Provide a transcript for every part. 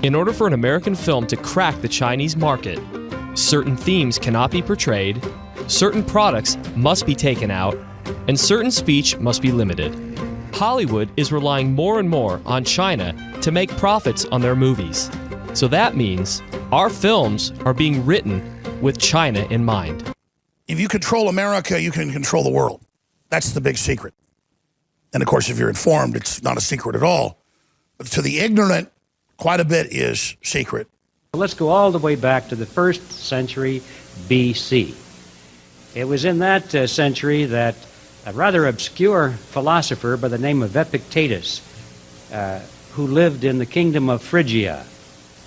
In order for an American film to crack the Chinese market, certain themes cannot be portrayed, certain products must be taken out, and certain speech must be limited. Hollywood is relying more and more on China to make profits on their movies. So that means our films are being written with China in mind. If you control America, you can control the world. That's the big secret. And of course, if you're informed, it's not a secret at all. But to the ignorant, quite a bit is secret. Let's go all the way back to the 1st century BC. It was in that century that a rather obscure philosopher by the name of Epictetus, who lived in the kingdom of Phrygia,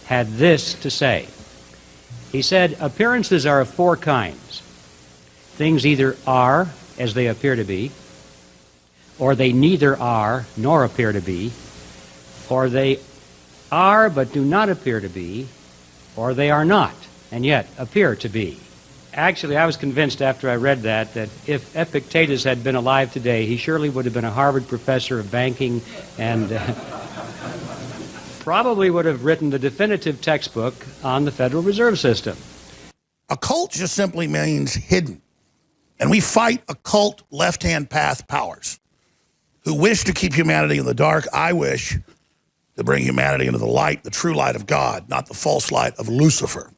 had this to say. He said, appearances are of 4 kinds. Things either are as they appear to be, or they neither are nor appear to be, or they are but do not appear to be, or they are not and yet appear to be. Actually, I was convinced after I read that if Epictetus had been alive today, he surely would have been a Harvard professor of banking and probably would have written the definitive textbook on the Federal Reserve System. Occult just simply means hidden. And we fight occult left-hand path powers who wish to keep humanity in the dark. I wish to bring humanity into the light, the true light of God, not the false light of Lucifer,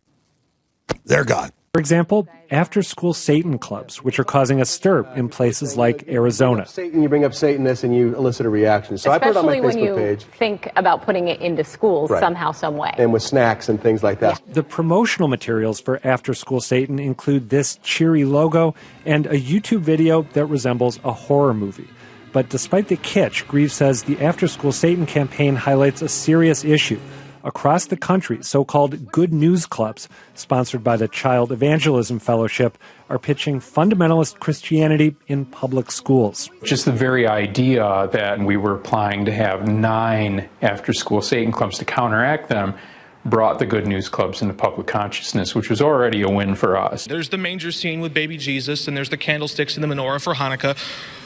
their God. For example, after-school Satan clubs, which are causing a stir in places like Arizona. You bring up Satanists and you elicit a reaction. So I put it on my Facebook page. Especially when you think about putting it into schools somehow, some way. And with snacks and things like that. Yeah. The promotional materials for After-School Satan include this cheery logo and a YouTube video that resembles a horror movie. But despite the kitsch, Grieve says the After-School Satan campaign highlights a serious issue. Across the country, so-called good news clubs, sponsored by the Child Evangelism Fellowship, are pitching fundamentalist Christianity in public schools. Just the very idea that we were applying to have 9 after-school Satan clubs to counteract them brought the good news clubs into public consciousness, which was already a win for us. There's the manger scene with baby Jesus, and there's the candlesticks in the menorah for Hanukkah.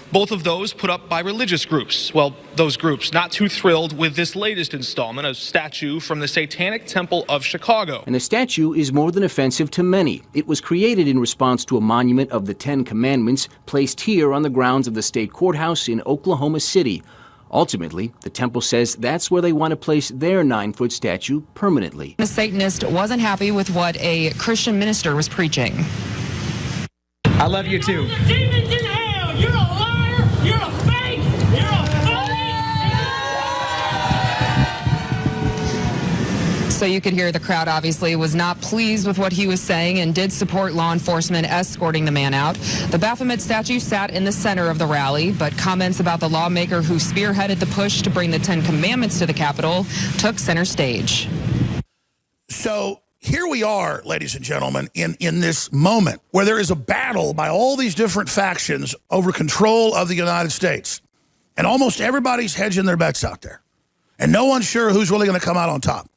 Both of those put up by religious groups. Well, those groups not too thrilled with this latest installment, a statue from the Satanic Temple of Chicago. And the statue is more than offensive to many. It was created in response to a monument of the 10 Commandments placed here on the grounds of the state courthouse in Oklahoma City. Ultimately, the temple says that's where they want to place their 9-foot statue permanently. The Satanist wasn't happy with what a Christian minister was preaching. I love you too. Demons in hell! You're a liar! You're a fake! You're a phony! So you could hear the crowd obviously was not pleased with what he was saying and did support law enforcement escorting the man out. The Baphomet statue sat in the center of the rally, but comments about the lawmaker who spearheaded the push to bring the 10 Commandments to the Capitol took center stage. So here we are, ladies and gentlemen, in this moment where there is a battle by all these different factions over control of the United States. And almost everybody's hedging their bets out there. And no one's sure who's really going to come out on top.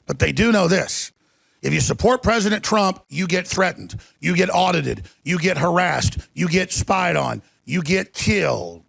But they do know this. If you support President Trump, you get threatened. You get audited. You get harassed. You get spied on. You get killed.